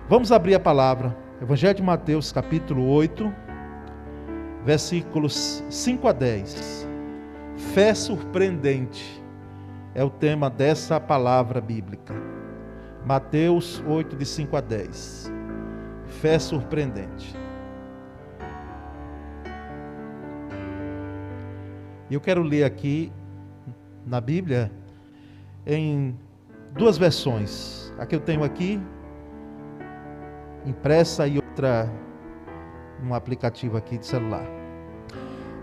Vamos abrir a palavra, Evangelho de Mateus, capítulo 8, versículos 5 a 10. Fé surpreendente é o tema dessa palavra bíblica. Mateus 8, de 5 a 10. Fé surpreendente. Eu quero ler aqui na Bíblia em duas versões. A que eu tenho aqui impressa e outra num aplicativo aqui de celular.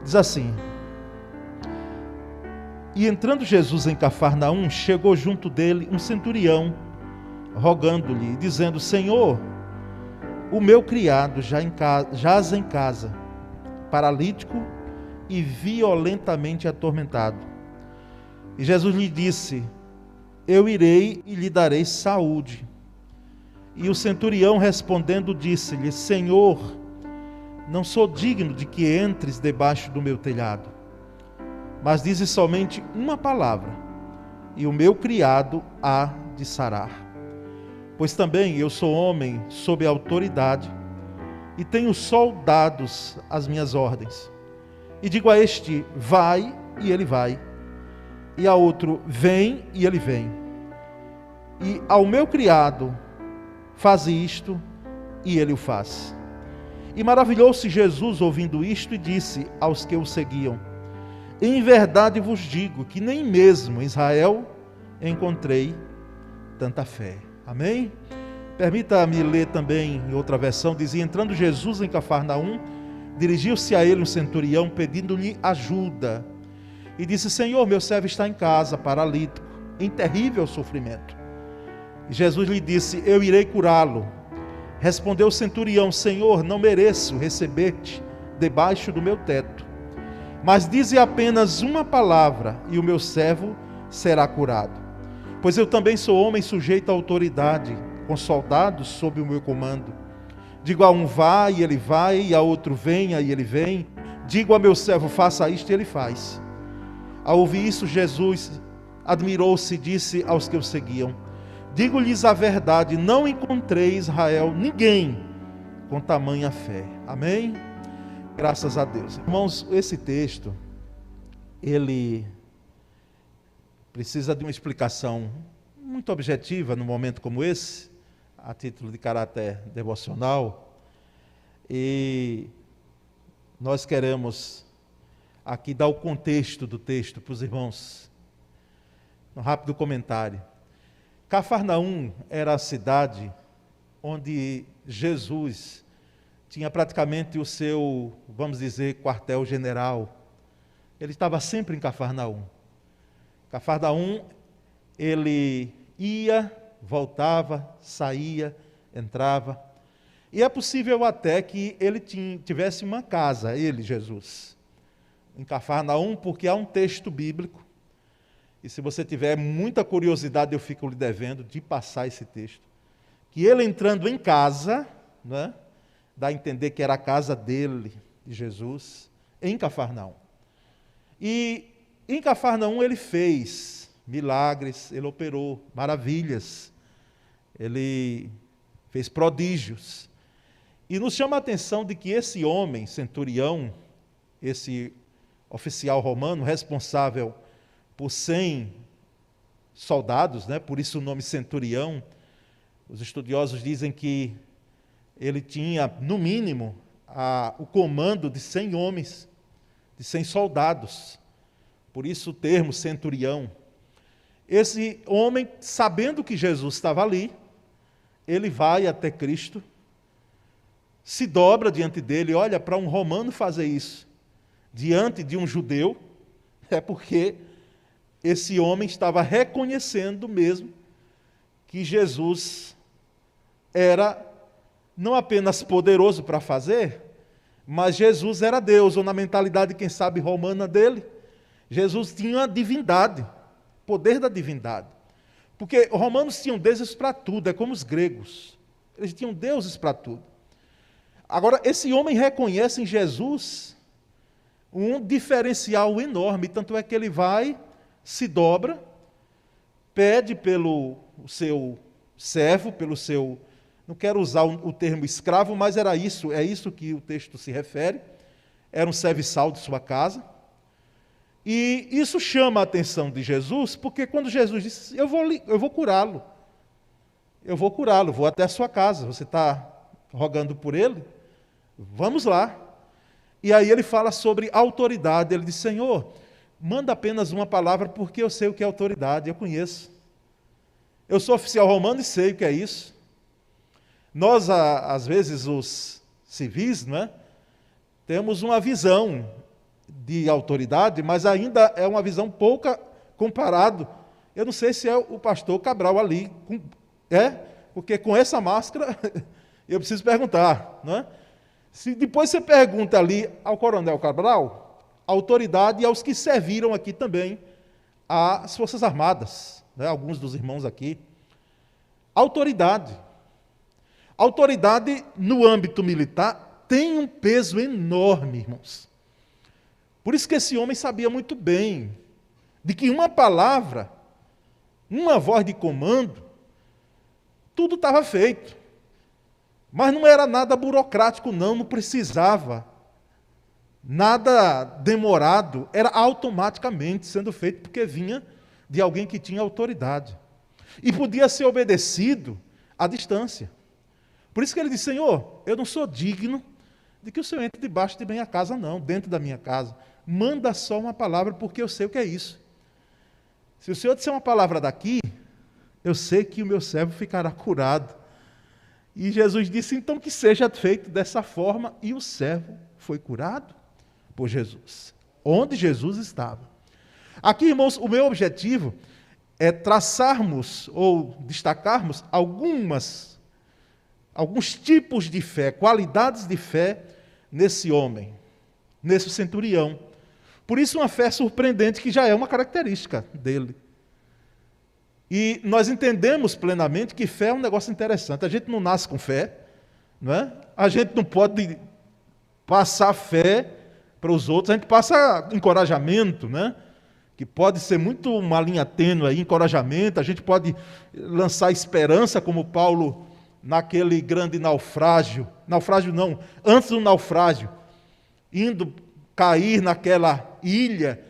Diz assim: E entrando Jesus em Cafarnaum, chegou junto dele um centurião, rogando-lhe, dizendo: Senhor, o meu criado jaz em casa, paralítico e violentamente atormentado. E Jesus lhe disse: Eu irei e lhe darei saúde. E o centurião respondendo disse-lhe: Senhor, não sou digno de que entres debaixo do meu telhado, mas dizes somente uma palavra, e o meu criado há de sarar. Pois também eu sou homem sob autoridade, e tenho soldados às minhas ordens. E digo a este: vai, e ele vai. E a outro: vem, e ele vem. E ao meu criado: faz isto, e ele o faz. E maravilhou-se Jesus ouvindo isto e disse aos que o seguiam: Em verdade vos digo que nem mesmo em Israel encontrei tanta fé. Amém? Permita-me ler também em outra versão. Dizia: entrando Jesus em Cafarnaum, dirigiu-se a ele um centurião pedindo-lhe ajuda. E disse: Senhor, meu servo está em casa, paralítico, em terrível sofrimento. E Jesus lhe disse: Eu irei curá-lo. Respondeu o centurião: Senhor, não mereço receber-te debaixo do meu teto, mas dize apenas uma palavra, e o meu servo será curado. Pois eu também sou homem sujeito à autoridade, com soldados sob o meu comando. Digo a um: vá, e ele vai, e a outro: venha, e ele vem. Digo a meu servo: faça isto, e ele faz. Ao ouvir isso, Jesus admirou-se e disse aos que o seguiam: Digo-lhes a verdade, não encontrei em Israel ninguém com tamanha fé. Amém? Graças a Deus. Irmãos, esse texto, ele precisa de uma explicação muito objetiva num momento como esse, a título de caráter devocional. E nós queremos aqui dar o contexto do texto para os irmãos. Um rápido comentário. Cafarnaum era a cidade onde Jesus tinha praticamente o seu, vamos dizer, quartel-general. Ele estava sempre em Cafarnaum. Cafarnaum, ele ia, voltava, saía, entrava. E é possível até que ele tivesse uma casa, ele, Jesus, em Cafarnaum, porque há um texto bíblico. E se você tiver muita curiosidade, eu fico lhe devendo de passar esse texto. Que ele entrando em casa, né, dá a entender que era a casa dele, de Jesus, em Cafarnaum. E em Cafarnaum ele fez milagres, ele operou maravilhas, ele fez prodígios. E nos chama a atenção de que esse homem, centurião, esse oficial romano responsável por 100 soldados, né? Por isso o nome centurião. Os estudiosos dizem que ele tinha, no mínimo, o comando de 100 homens, de 100 soldados. Por isso o termo centurião. Esse homem, sabendo que Jesus estava ali, ele vai até Cristo, se dobra diante dele. Olha, para um romano fazer isso diante de um judeu, é porque esse homem estava reconhecendo mesmo que Jesus era não apenas poderoso para fazer, mas Jesus era Deus, ou na mentalidade, quem sabe, romana dele, Jesus tinha a divindade, poder da divindade. Porque os romanos tinham deuses para tudo, é como os gregos. Eles tinham deuses para tudo. Agora, esse homem reconhece em Jesus um diferencial enorme, tanto é que ele vai, se dobra, pede pelo seu servo, pelo seu Não quero usar o termo escravo, mas é isso que o texto se refere. Era um serviçal de sua casa. E isso chama a atenção de Jesus, porque quando Jesus disse, eu vou curá-lo. Eu vou curá-lo, vou até a sua casa. Você está rogando por ele? Vamos lá. E aí ele fala sobre autoridade. Ele diz, Senhor, manda apenas uma palavra, porque eu sei o que é autoridade, eu conheço. Eu sou oficial romano e sei o que é isso. Nós, às vezes, os civis, né, temos uma visão de autoridade, mas ainda é uma visão pouca comparado. Eu não sei se é o pastor Cabral ali. Porque com essa máscara, eu preciso perguntar. Né? Se depois você pergunta ali ao coronel Cabral, a autoridade e aos que serviram aqui também, às Forças Armadas, né, alguns dos irmãos aqui. Autoridade. Autoridade no âmbito militar tem um peso enorme, irmãos. Por isso que esse homem sabia muito bem de que uma palavra, uma voz de comando, tudo estava feito. Mas não era nada burocrático, não precisava. Nada demorado, era automaticamente sendo feito, porque vinha de alguém que tinha autoridade. E podia ser obedecido à distância. Por isso que ele disse, Senhor, eu não sou digno de que o Senhor entre debaixo de minha casa, não, dentro da minha casa. Manda só uma palavra, porque eu sei o que é isso. Se o Senhor disser uma palavra daqui, eu sei que o meu servo ficará curado. E Jesus disse, então, que seja feito dessa forma, e o servo foi curado por Jesus, onde Jesus estava. Aqui, irmãos, o meu objetivo é traçarmos ou destacarmos alguns tipos de fé, qualidades de fé nesse homem, nesse centurião. Por isso, uma fé surpreendente, que já é uma característica dele. E nós entendemos plenamente que fé é um negócio interessante. A gente não nasce com fé, não é? A gente não pode passar fé para os outros, a gente passa encorajamento, né? Que pode ser muito uma linha tênue aí, encorajamento, a gente pode lançar esperança, como Paulo naquele grande naufrágio não, antes do naufrágio, indo cair naquela ilha,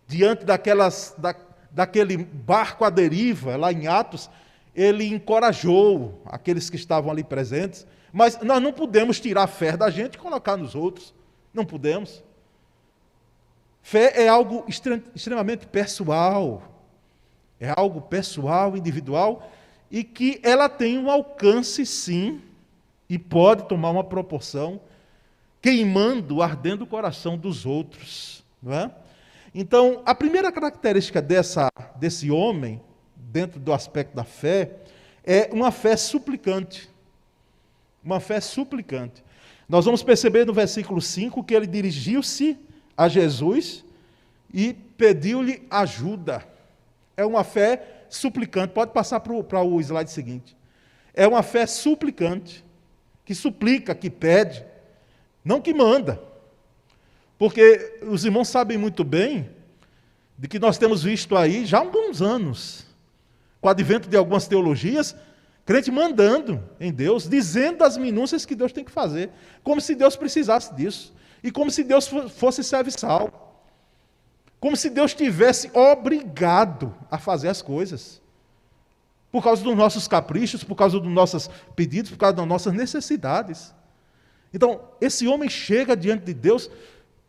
diante daquele barco à deriva, lá em Atos, ele encorajou aqueles que estavam ali presentes, mas nós não podemos tirar a fé da gente e colocar nos outros, não podemos. Fé é algo extremamente pessoal, é algo pessoal, individual, e que ela tem um alcance, sim, e pode tomar uma proporção, queimando, ardendo o coração dos outros, não é? Então, a primeira característica desse homem, dentro do aspecto da fé, é uma fé suplicante. Uma fé suplicante. Nós vamos perceber no versículo 5 que ele dirigiu-se a Jesus e pediu-lhe ajuda. É uma fé suplicante. Pode passar para o slide seguinte. É uma fé suplicante, que suplica, que pede, não que manda. Porque os irmãos sabem muito bem de que nós temos visto aí já há alguns anos, com o advento de algumas teologias, crente mandando em Deus, dizendo as minúcias que Deus tem que fazer, como se Deus precisasse disso, e como se Deus fosse serviçal, como se Deus tivesse obrigado a fazer as coisas, por causa dos nossos caprichos, por causa dos nossos pedidos, por causa das nossas necessidades. Então, esse homem chega diante de Deus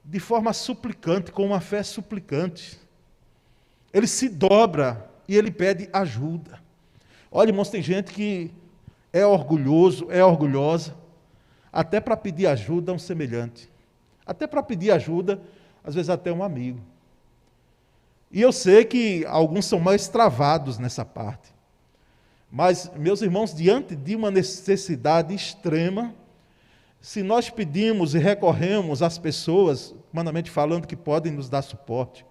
de forma suplicante, com uma fé suplicante. Ele se dobra e ele pede ajuda. Olha, irmãos, tem gente que é orgulhoso, é orgulhosa, até para pedir ajuda a um semelhante. Até para pedir ajuda, às vezes até um amigo. E eu sei que alguns são mais travados nessa parte. Mas, meus irmãos, diante de uma necessidade extrema, se nós pedimos e recorremos às pessoas, humanamente falando, que podem nos dar suporte,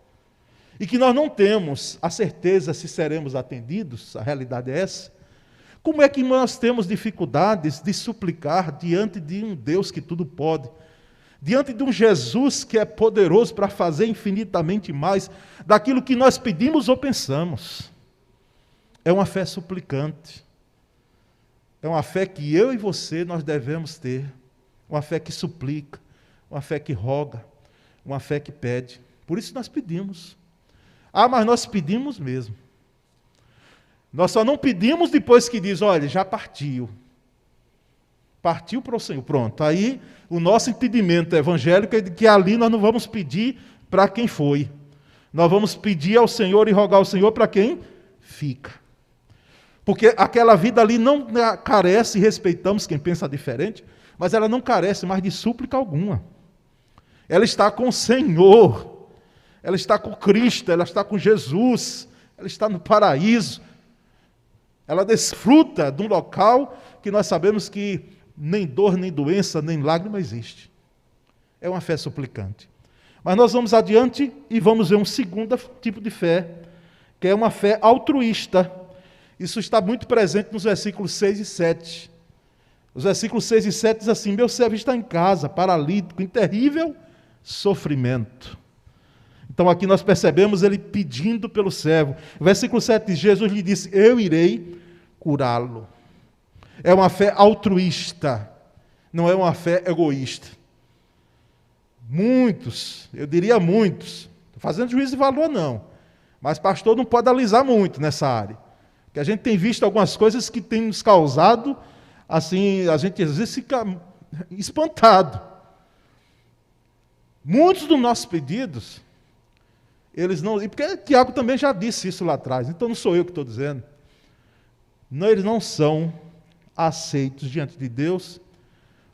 e que nós não temos a certeza se seremos atendidos, a realidade é essa, como é que nós temos dificuldades de suplicar diante de um Deus que tudo pode, diante de um Jesus que é poderoso para fazer infinitamente mais daquilo que nós pedimos ou pensamos? É uma fé suplicante. É uma fé que eu e você nós devemos ter. Uma fé que suplica, uma fé que roga, uma fé que pede. Por isso nós pedimos. Ah, mas nós pedimos mesmo. Nós só não pedimos depois que diz, olha, já partiu. Partiu para o Senhor. Pronto. Aí o nosso entendimento evangélico é de que ali nós não vamos pedir para quem foi. Nós vamos pedir ao Senhor e rogar ao Senhor para quem fica. Porque aquela vida ali não carece, respeitamos quem pensa diferente, mas ela não carece mais de súplica alguma. Ela está com o Senhor, ela está com Cristo, ela está com Jesus, ela está no paraíso. Ela desfruta de um local que nós sabemos que nem dor, nem doença, nem lágrima existe. É uma fé suplicante. Mas nós vamos adiante e vamos ver um segundo tipo de fé, que é uma fé altruísta. Isso está muito presente nos versículos 6 e 7. Os versículos 6 e 7 diz assim: meu servo está em casa, paralítico, em terrível sofrimento. Então aqui nós percebemos ele pedindo pelo servo. O versículo 7 diz, Jesus lhe disse, eu irei curá-lo. É uma fé altruísta, não é uma fé egoísta. Muitos, eu diria muitos, estou fazendo juízo de valor não, mas pastor não pode alisar muito nessa área, porque a gente tem visto algumas coisas que têm nos causado, assim, a gente às vezes fica espantado. Muitos dos nossos pedidos, eles não, e porque Tiago também já disse isso lá atrás, então não sou eu que estou dizendo, não, eles não são aceitos diante de Deus,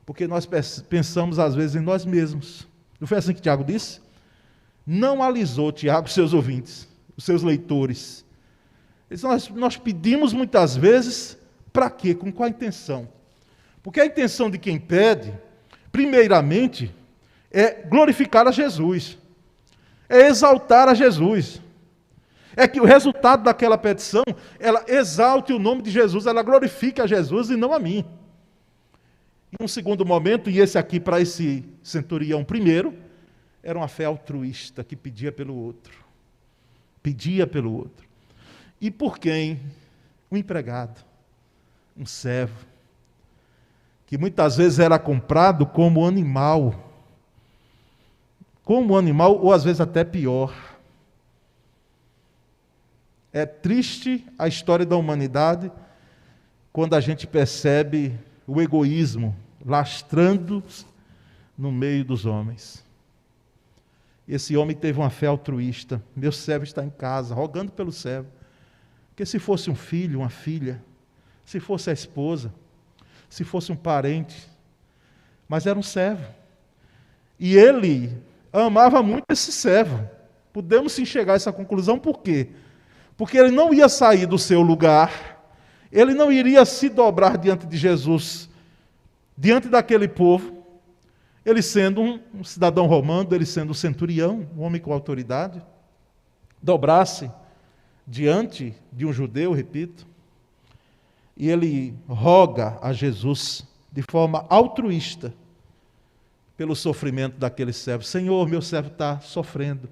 porque nós pensamos às vezes em nós mesmos. Não foi assim que Tiago disse? Não alisou Tiago os seus ouvintes, os seus leitores. Nós pedimos muitas vezes, para quê? Com qual intenção? Porque a intenção de quem pede, primeiramente, é glorificar a Jesus, é exaltar a Jesus. É que o resultado daquela petição, ela exalte o nome de Jesus, ela glorifica a Jesus e não a mim. Em um segundo momento, e esse aqui para esse centurião primeiro, era uma fé altruísta que pedia pelo outro. Pedia pelo outro. E por quem? Um empregado, um servo, que muitas vezes era comprado como animal. Como animal, ou às vezes até pior. É triste a história da humanidade quando a gente percebe o egoísmo lastrando no meio dos homens. Esse homem teve uma fé altruísta. Meu servo está em casa, rogando pelo servo. Porque se fosse um filho, uma filha, se fosse a esposa, se fosse um parente, mas era um servo. E ele amava muito esse servo. Podemos enxergar essa conclusão por quê? Porque ele não ia sair do seu lugar, ele não iria se dobrar diante de Jesus, diante daquele povo, ele sendo um cidadão romano, ele sendo um centurião, um homem com autoridade, dobrar-se diante de um judeu, repito, e ele roga a Jesus de forma altruísta pelo sofrimento daquele servo. Senhor, meu servo está sofrendo,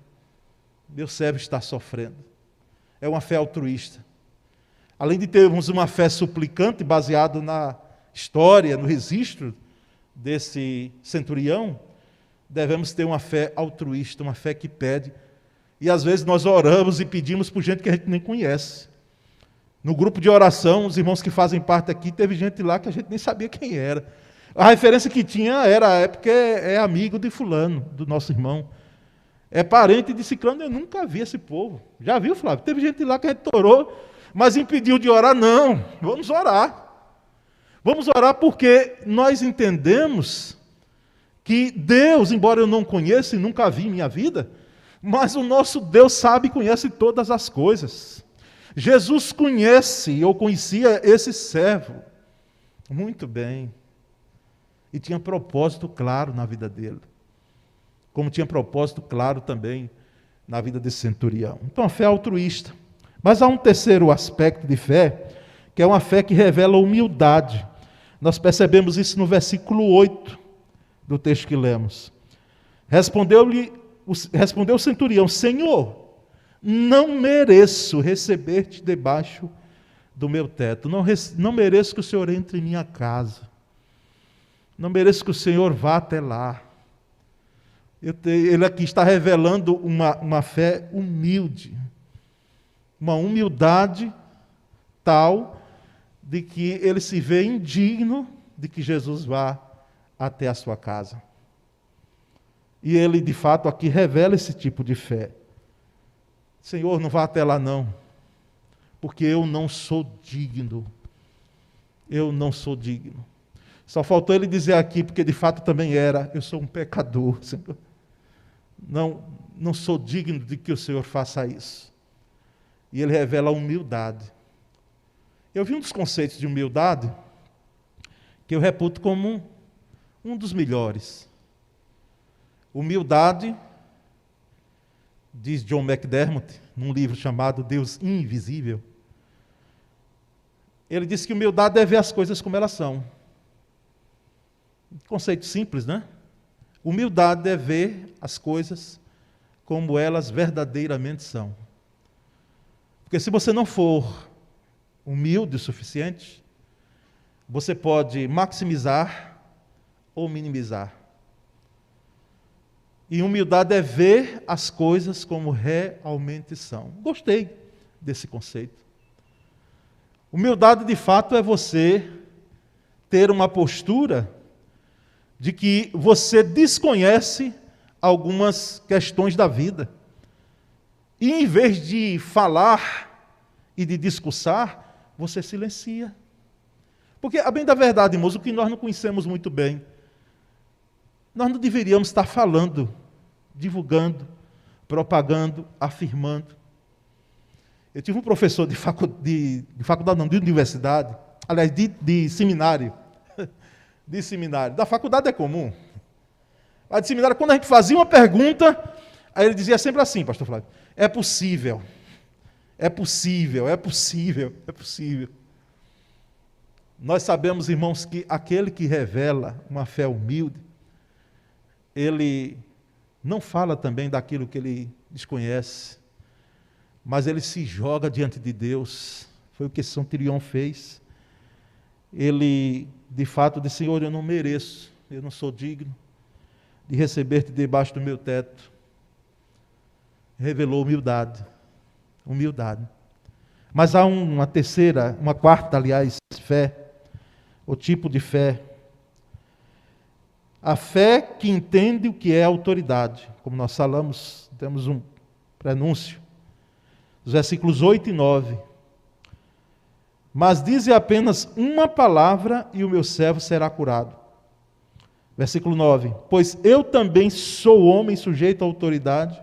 meu servo está sofrendo. É uma fé altruísta. Além de termos uma fé suplicante, baseado na história, no registro desse centurião, devemos ter uma fé altruísta, uma fé que pede. E às vezes nós oramos e pedimos por gente que a gente nem conhece. No grupo de oração, os irmãos que fazem parte aqui, teve gente lá que a gente nem sabia quem era. A referência que tinha era, porque é amigo de fulano, do nosso irmão. É parente de ciclano, eu nunca vi esse povo. Já viu, Flávio? Teve gente lá que a gente orou, mas impediu de orar. Não, vamos orar. Vamos orar porque nós entendemos que Deus, embora eu não conheça e nunca vi em minha vida, mas o nosso Deus sabe e conhece todas as coisas. Jesus conhece, ou conhecia esse servo muito bem. E tinha propósito claro na vida dele. Como tinha propósito claro também na vida desse centurião. Então, a fé é altruísta. Mas há um terceiro aspecto de fé, que é uma fé que revela humildade. Nós percebemos isso no versículo 8 do texto que lemos. Respondeu o centurião, Senhor, não mereço receber-te debaixo do meu teto. Não mereço que o Senhor entre em minha casa. Não mereço que o Senhor vá até lá. Ele aqui está revelando uma fé humilde. Uma humildade tal de que ele se vê indigno de que Jesus vá até a sua casa. E ele, de fato, aqui revela esse tipo de fé. Senhor, não vá até lá não, porque eu não sou digno. Eu não sou digno. Só faltou ele dizer aqui, porque de fato também era, eu sou um pecador, Senhor. Não sou digno de que o Senhor faça isso. E ele revela a humildade. Eu vi um dos conceitos de humildade que eu reputo como um dos melhores. Humildade, diz John McDermott, num livro chamado Deus Invisível, ele diz que humildade é ver as coisas como elas são. Conceito simples, né? Humildade é ver as coisas como elas verdadeiramente são. Porque se você não for humilde o suficiente, você pode maximizar ou minimizar. E humildade é ver as coisas como realmente são. Gostei desse conceito. Humildade, de fato, é você ter uma postura de que você desconhece algumas questões da vida. E em vez de falar e de discursar, você silencia. Porque, a bem da verdade, irmãos, o que nós não conhecemos muito bem, nós não deveríamos estar falando, divulgando, propagando, afirmando. Eu tive um professor de faculdade, não, de universidade, aliás, de seminário. De seminário. Da faculdade é comum. Mas de seminário, quando a gente fazia uma pergunta, aí ele dizia sempre assim, pastor Flávio, é possível, é possível, é possível, é possível. Nós sabemos, irmãos, que aquele que revela uma fé humilde, ele não fala também daquilo que ele desconhece, mas ele se joga diante de Deus. Foi o que Centurião fez. Ele, de fato, disse, Senhor, eu não mereço, eu não sou digno de receber-te debaixo do meu teto. Revelou humildade. Humildade. Mas há uma quarta, aliás, fé, o tipo de fé. A fé que entende o que é autoridade. Como nós falamos, temos um prenúncio. Os versículos 8 e 9. Mas dize apenas uma palavra e o meu servo será curado. Versículo 9. Pois eu também sou homem sujeito à autoridade,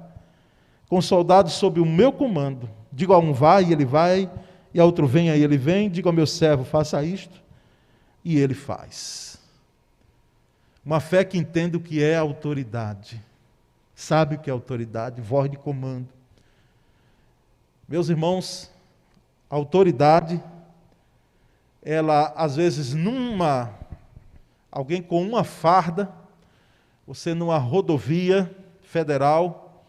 com soldados sob o meu comando. Digo a um vai e ele vai, e a outro venha e ele vem. Digo ao meu servo faça isto, e ele faz. Uma fé que entende o que é autoridade. Sabe o que é autoridade, voz de comando. Meus irmãos, a autoridade, ela às vezes alguém com uma farda, você numa rodovia federal,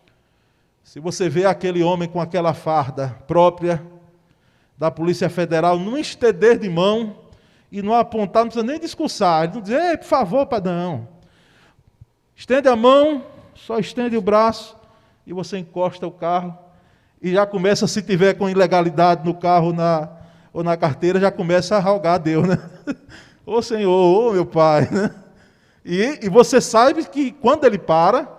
se você vê aquele homem com aquela farda própria da Polícia Federal, não estender de mão e não apontar, não precisa nem discursar, não dizer, ei, por favor, não. Estende a mão, só estende o braço e você encosta o carro e já começa, se tiver com ilegalidade no carro ou na carteira, já começa a rogar a Deus, né? Ô Senhor, ô meu Pai, né? E você sabe que quando ele para,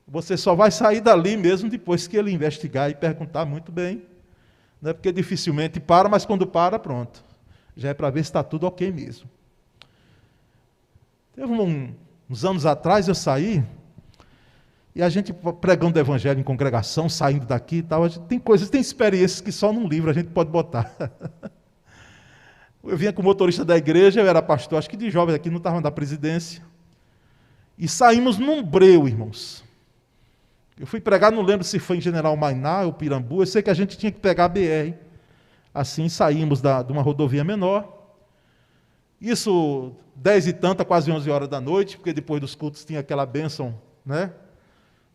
você só vai sair dali mesmo depois que ele investigar e perguntar muito bem. Não é porque dificilmente para, mas quando para, pronto. Já é para ver se está tudo ok mesmo. Teve uns anos atrás eu saí, e a gente pregando o evangelho em congregação, saindo daqui e tal, tem experiências que só num livro a gente pode botar. Eu vinha com o motorista da igreja, eu era pastor, acho que de jovens aqui, não estava na presidência, e saímos num breu, irmãos. Eu fui pregar, não lembro se foi em General Mainá ou Pirambu, eu sei que a gente tinha que pegar a BR. Assim saímos de uma rodovia menor. Isso 10 e tanta, quase 11 horas da noite, porque depois dos cultos tinha aquela bênção, né?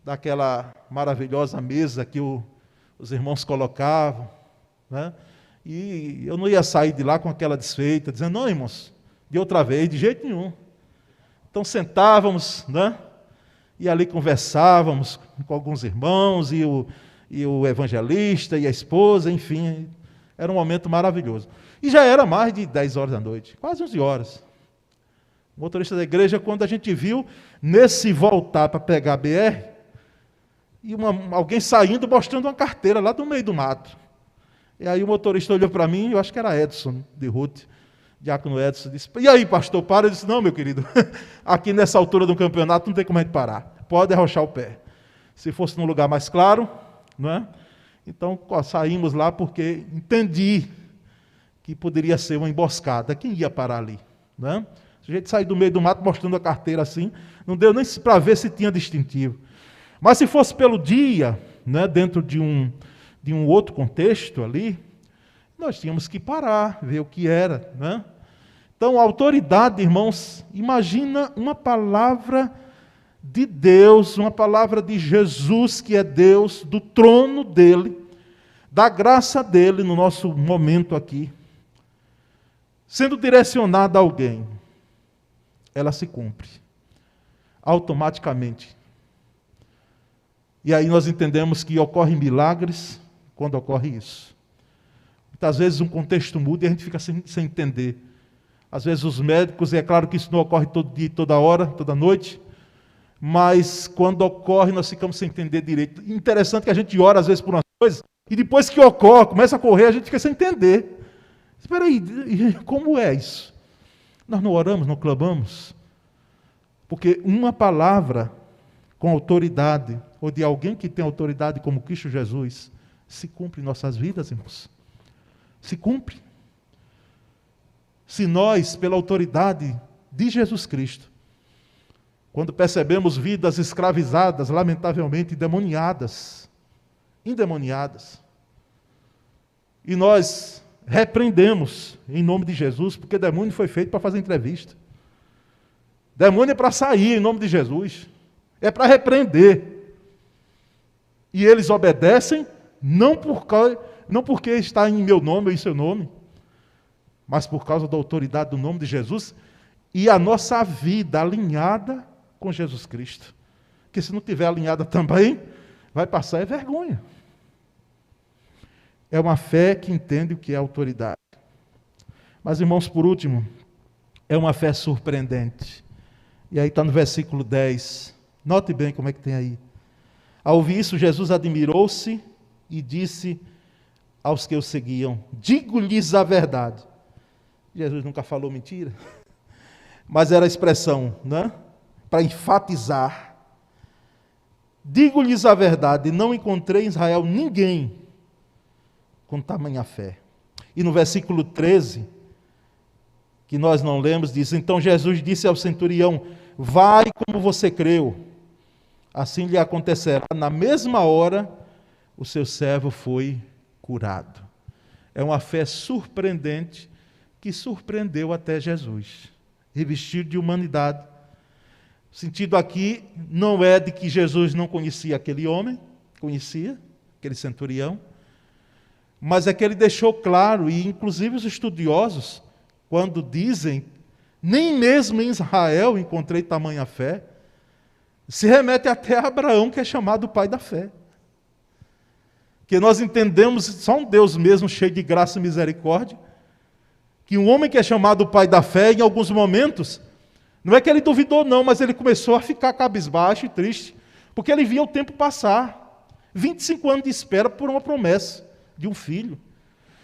Daquela maravilhosa mesa que os irmãos colocavam, né? E eu não ia sair de lá com aquela desfeita, dizendo, não, irmãos, de outra vez, de jeito nenhum. Então sentávamos, né? E ali conversávamos com alguns irmãos, e o evangelista, e a esposa, enfim, era um momento maravilhoso. E já era mais de 10 horas da noite, quase 11 horas. O motorista da igreja, quando a gente viu, nesse voltar para pegar a BR, e alguém saindo mostrando uma carteira lá do meio do mato. E aí o motorista olhou para mim, eu acho que era Edson, de Ruth, diácono Edson, disse, e aí, pastor, para? Eu disse, não, meu querido, aqui nessa altura do campeonato não tem como a gente parar, pode arrochar o pé. Se fosse num lugar mais claro, não é? Então saímos lá porque entendi que poderia ser uma emboscada, quem ia parar ali? Não é? Se a gente sair do meio do mato mostrando a carteira assim, não deu nem para ver se tinha distintivo. Mas se fosse pelo dia, né, dentro de um outro contexto ali, nós tínhamos que parar, ver o que era. Né? Então, a autoridade, irmãos, imagina uma palavra de Deus, uma palavra de Jesus, que é Deus, do trono dele, da graça dele no nosso momento aqui, sendo direcionada a alguém, ela se cumpre automaticamente. E aí nós entendemos que ocorrem milagres quando ocorre isso. Muitas vezes um contexto muda e a gente fica sem entender. Às vezes os médicos, e é claro que isso não ocorre todo dia, toda hora, toda noite, mas quando ocorre nós ficamos sem entender direito. Interessante que a gente ora às vezes por umas coisas, e depois que ocorre, começa a correr, a gente fica sem entender. Espera aí, como é isso? Nós não oramos, não clamamos? Porque uma palavra com autoridade, ou de alguém que tem autoridade como Cristo Jesus, se cumpre em nossas vidas, irmãos. Se cumpre. Se nós, pela autoridade de Jesus Cristo, quando percebemos vidas escravizadas, lamentavelmente endemoniadas, e nós repreendemos em nome de Jesus, porque demônio foi feito para fazer entrevista. Demônio é para sair em nome de Jesus. É para repreender. E eles obedecem, não porque está em meu nome ou em seu nome, mas por causa da autoridade do nome de Jesus e a nossa vida alinhada com Jesus Cristo. Porque se não tiver alinhada também, vai passar vergonha. É uma fé que entende o que é autoridade. Mas, irmãos, por último, é uma fé surpreendente. E aí está no versículo 10. Note bem como é que tem aí. Ao ouvir isso, Jesus admirou-se e disse aos que o seguiam, digo-lhes a verdade. Jesus nunca falou mentira, mas era a expressão, né? Para enfatizar. Digo-lhes a verdade, não encontrei em Israel ninguém com tamanha fé. E no versículo 13, que nós não lemos, diz, então Jesus disse ao centurião, vai como você creu, assim lhe acontecerá. Na mesma hora, o seu servo foi curado. É uma fé surpreendente, que surpreendeu até Jesus, revestido de humanidade. O sentido aqui não é de que Jesus não conhecia aquele homem, conhecia, aquele centurião, mas é que ele deixou claro, e inclusive os estudiosos, quando dizem, nem mesmo em Israel encontrei tamanha fé, se remete até a Abraão, que é chamado o pai da fé. Que nós entendemos, só um Deus mesmo cheio de graça e misericórdia, que um homem que é chamado o pai da fé, em alguns momentos, não é que ele duvidou não, mas ele começou a ficar cabisbaixo e triste, porque ele via o tempo passar, 25 anos de espera por uma promessa de um filho.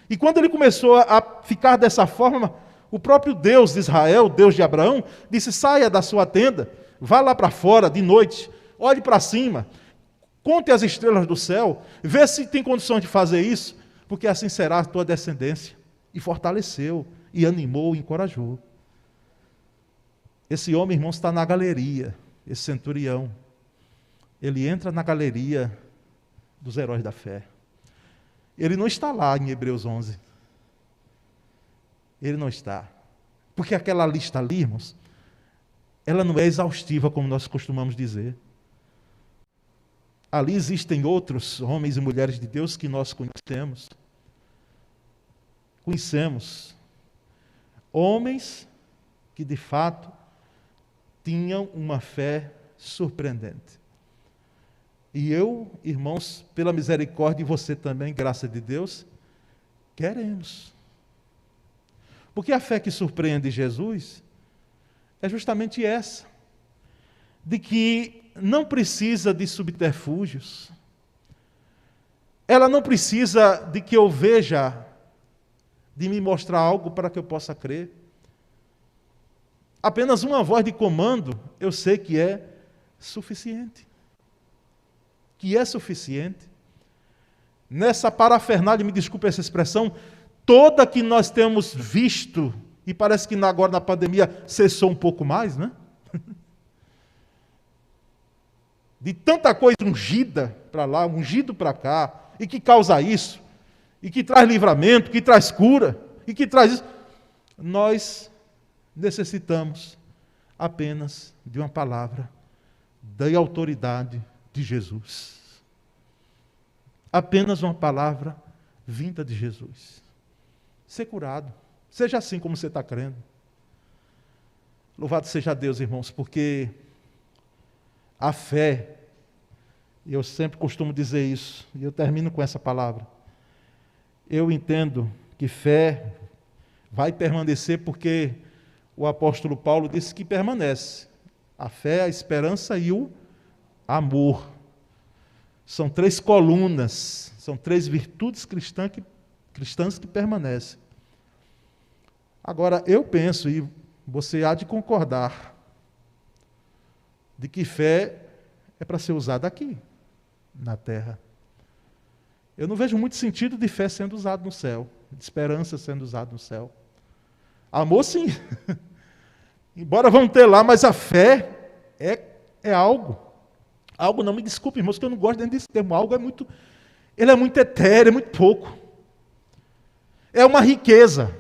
E quando ele começou a ficar dessa forma, o próprio Deus de Israel, Deus de Abraão, disse, saia da sua tenda, vá lá para fora de noite, olhe para cima, conte as estrelas do céu, vê se tem condições de fazer isso, porque assim será a tua descendência. E fortaleceu, e animou, e encorajou. Esse homem, irmãos, está na galeria, esse centurião. Ele entra na galeria dos heróis da fé. Ele não está lá em Hebreus 11. Ele não está. Porque aquela lista ali, irmãos, ela não é exaustiva, como nós costumamos dizer. Ali existem outros homens e mulheres de Deus que nós conhecemos. conhecemos homens que de fato tinham uma fé surpreendente. E eu, irmãos, pela misericórdia, e você também, graça de Deus, queremos. Porque a fé que surpreende Jesus é justamente essa, de que não precisa de subterfúgios, ela não precisa de que eu veja, de me mostrar algo para que eu possa crer. Apenas uma voz de comando, eu sei que é suficiente. Que é suficiente. Nessa parafernália, me desculpe essa expressão, toda que nós temos visto, e parece que agora na pandemia cessou um pouco mais, né? De tanta coisa ungida para lá, ungido para cá, e que causa isso, e que traz livramento, que traz cura, e que traz isso. Nós necessitamos apenas de uma palavra da autoridade de Jesus. Apenas uma palavra vinda de Jesus. Ser curado. Seja assim como você está crendo. Louvado seja Deus, irmãos, porque a fé, eu sempre costumo dizer isso, e eu termino com essa palavra. Eu entendo que fé vai permanecer porque o apóstolo Paulo disse que permanece. A fé, a esperança e o amor. São 3 colunas, são 3 virtudes cristãs que permanecem. Agora, eu penso, e você há de concordar, de que fé é para ser usada aqui, na terra. Eu não vejo muito sentido de fé sendo usado no céu, de esperança sendo usado no céu. Amor, sim. Embora vão ter lá, mas a fé é algo. Algo, não me desculpe, irmãos, que eu não gosto desse termo. Algo ele é muito etéreo, é muito pouco. É uma riqueza.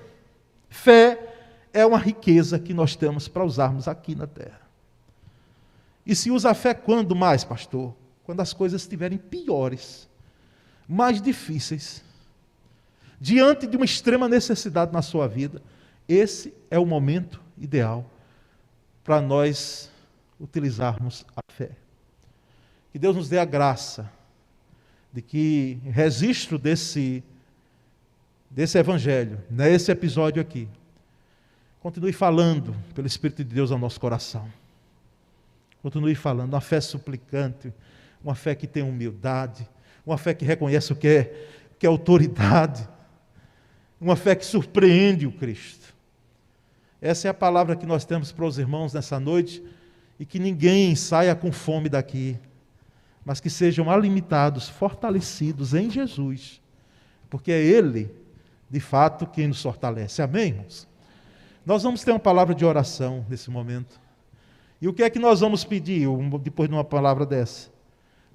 Fé é uma riqueza que nós temos para usarmos aqui na terra. E se usa a fé quando mais, pastor? Quando as coisas estiverem piores, mais difíceis, diante de uma extrema necessidade na sua vida. Esse é o momento ideal para nós utilizarmos a fé. Que Deus nos dê a graça de que, registro desse evangelho, nesse episódio aqui, continue falando pelo Espírito de Deus ao nosso coração. Continue falando, uma fé suplicante, uma fé que tem humildade, uma fé que reconhece o que é autoridade, uma fé que surpreende o Cristo. Essa é a palavra que nós temos para os irmãos nessa noite, e que ninguém saia com fome daqui, mas que sejam alimentados, fortalecidos em Jesus, porque é Ele, de fato, quem nos fortalece. Amém, irmãos? Nós vamos ter uma palavra de oração nesse momento. E o que é que nós vamos pedir depois de uma palavra dessa?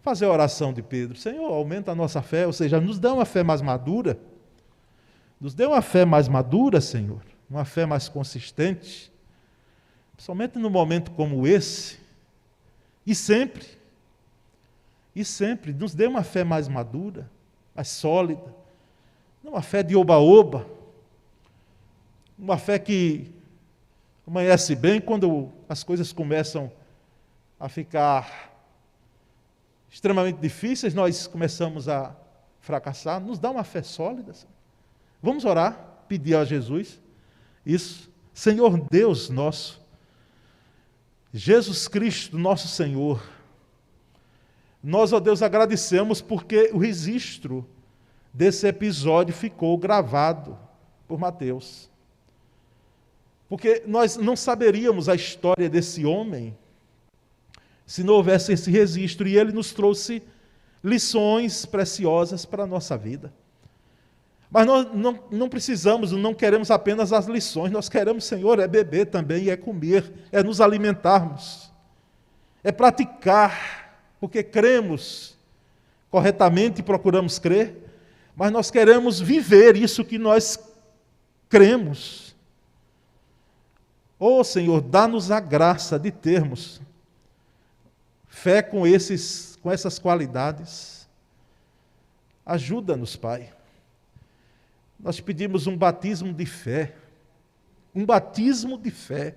Fazer a oração de Pedro. Senhor, aumenta a nossa fé, ou seja, nos dá uma fé mais madura. Nos dê uma fé mais madura, Senhor. Uma fé mais consistente. Somente num momento como esse. E sempre, nos dê uma fé mais madura, mais sólida. Não uma fé de oba-oba. Uma fé que amanhece bem quando as coisas começam a ficar extremamente difíceis, nós começamos a fracassar. Nos dá uma fé sólida. Vamos orar, pedir a Jesus isso. Senhor Deus nosso, Jesus Cristo, nosso Senhor, nós, ó Deus, agradecemos porque o registro desse episódio ficou gravado por Mateus. Porque nós não saberíamos a história desse homem se não houvesse esse registro, e ele nos trouxe lições preciosas para a nossa vida. Mas nós não precisamos, não queremos apenas as lições, nós queremos, Senhor, é beber também, é comer, é nos alimentarmos, é praticar, porque cremos corretamente e procuramos crer, mas nós queremos viver isso que nós cremos. Ó Senhor, dá-nos a graça de termos fé com essas qualidades. Ajuda-nos, Pai. Nós te pedimos um batismo de fé, um batismo de fé,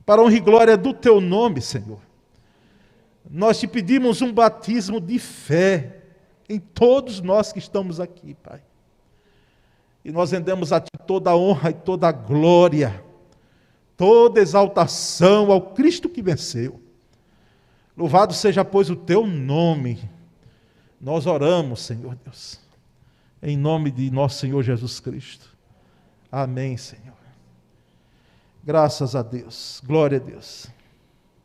para a honra e glória do teu nome, Senhor. Nós te pedimos um batismo de fé em todos nós que estamos aqui, Pai. E nós rendemos a Ti toda a honra e toda a glória, toda exaltação ao Cristo que venceu. Louvado seja, pois, o Teu nome. Nós oramos, Senhor Deus, em nome de nosso Senhor Jesus Cristo. Amém, Senhor. Graças a Deus. Glória a Deus.